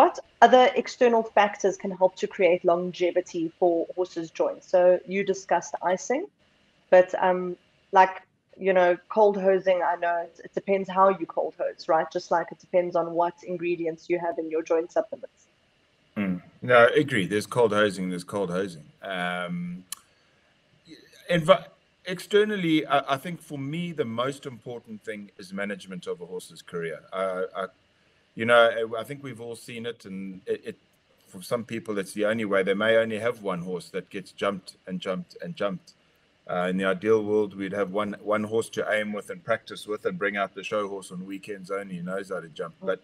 what other external factors can help to create longevity for horses' joints? So you discussed icing, but like, cold hosing, I know it depends how you cold hose, right? Just like it depends on what ingredients you have in your joint supplements. No, I agree. There's cold hosing. Externally, I think for me, the most important thing is management of a horse's career. I think we've all seen it, and for some people, it's the only way. They may only have one horse that gets jumped and jumped and jumped. In the ideal world, we'd have one horse to aim with and practice with and bring out the show horse on weekends only, who knows how to jump. But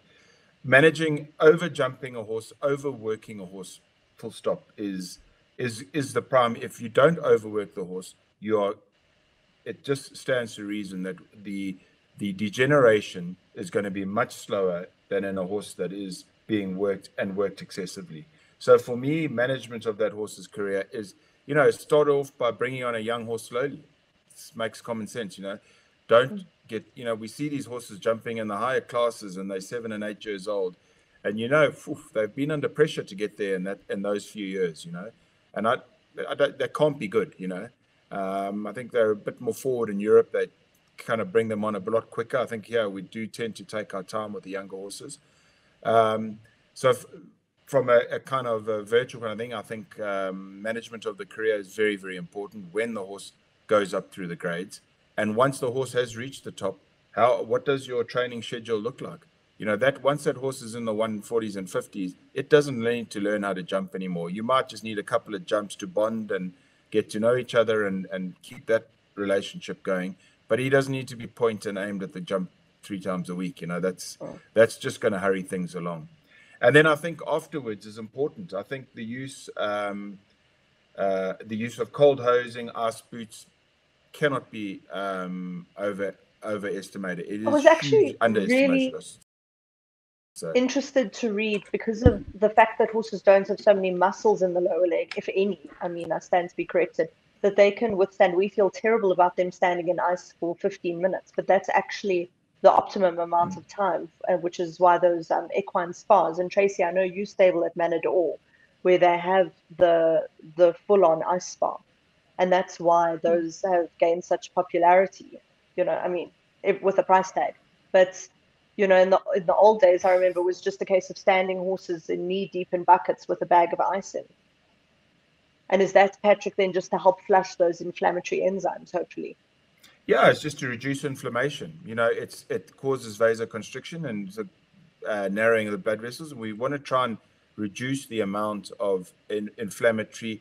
managing over jumping a horse, overworking a horse, full stop, is the prime. If you don't overwork the horse, it just stands to reason that the degeneration is going to be much slower than in a horse that is being worked excessively. So for me, management of that horse's career is, start off by bringing on a young horse slowly. This makes common sense, Don't get, we see these horses jumping in the higher classes and they're 7 and 8 years old. And, they've been under pressure to get there in those few years, And that can't be good, I think they're a bit more forward in Europe. They kind of bring them on a lot quicker. I think here we do tend to take our time with the younger horses. From a kind of a virtual kind of thing, I think management of the career is very, very important when the horse goes up through the grades. And once the horse has reached the top, what does your training schedule look like? That once that horse is in the 140s and 50s, it doesn't need to learn how to jump anymore. You might just need a couple of jumps to bond and get to know each other and keep that relationship going. But he doesn't need to be point and aimed at the jump 3 times a week. That's just going to hurry things along. And then I think afterwards is important. I think the use of cold hosing, ice boots, cannot be overestimated. It is I was actually underestimated. Really interested to read, because of the fact that horses don't have so many muscles in the lower leg, if any. I mean, I stand to be corrected, that they can withstand. We feel terrible about them standing in ice for 15 minutes, but that's actually the optimum amount of time, which is why those equine spas. And Tracey, I know you stable at Manor d'Or, where they have the full-on ice spa, and that's why those have gained such popularity. With a price tag. But in the old days, I remember it was just a case of standing horses in knee-deep in buckets with a bag of ice in. And is that, Patrick, then just to help flush those inflammatory enzymes, hopefully? Yeah, it's just to reduce inflammation. It causes vasoconstriction and narrowing of the blood vessels. And we want to try and reduce the amount of inflammatory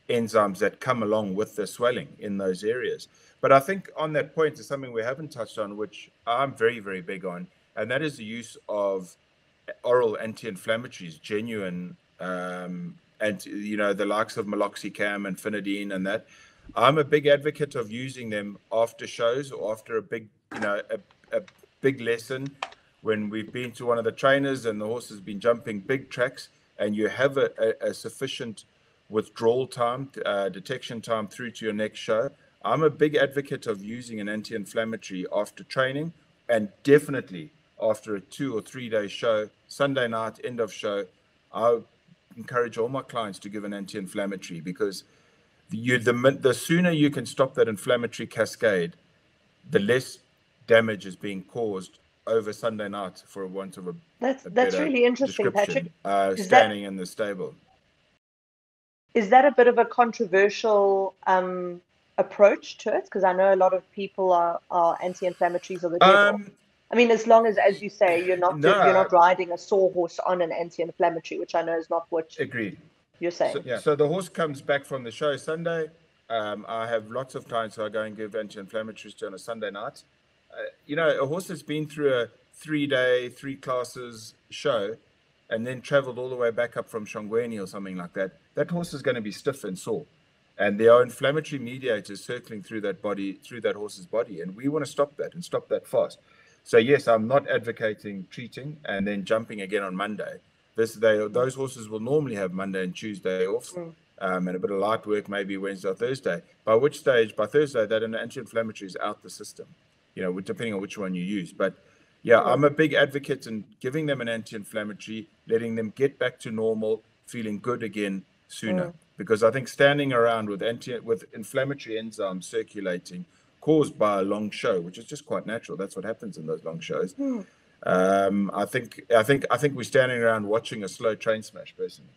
enzymes that come along with the swelling in those areas. But I think on that point is something we haven't touched on, which I'm very, very big on, and that is the use of oral anti-inflammatories, genuine, and the likes of meloxicam and Finidine and that. I'm a big advocate of using them after shows or after a big, a big lesson, when we've been to one of the trainers and the horse has been jumping big tracks, and you have a sufficient withdrawal time, detection time through to your next show. I'm a big advocate of using an anti-inflammatory after training, and definitely after a 2 or 3 day show, Sunday night, end of show. I encourage all my clients to give an anti-inflammatory, because the sooner you can stop that inflammatory cascade, the less damage is being caused over Sunday night, for want of a that's really interesting, Patrick. Standing in the stable. Is that a bit of a controversial approach to it? Because I know a lot of people are anti-inflammatories or the devil. I mean, as long as you say, you're not riding a sawhorse on an anti-inflammatory, which I know is not what you're saying. So the horse comes back from the show Sunday. I have lots of clients who I go and give anti-inflammatories to on a Sunday night. A horse that's been through a 3-day, 3 classes show, and then traveled all the way back up from Shongweni or something like that, that horse is going to be stiff and sore. And there are inflammatory mediators circling through that horse's body. And we want to stop that, and stop that fast. So yes, I'm not advocating treating and then jumping again on Monday. Those horses will normally have Monday and Tuesday off, and a bit of light work, maybe Wednesday or Thursday. By Thursday, that an anti-inflammatory is out the system, depending on which one you use. But yeah, I'm a big advocate in giving them an anti-inflammatory, letting them get back to normal, feeling good again sooner. Because I think standing around with inflammatory enzymes circulating caused by a long show, which is just quite natural. That's what happens in those long shows. I think we're standing around watching a slow train smash, personally.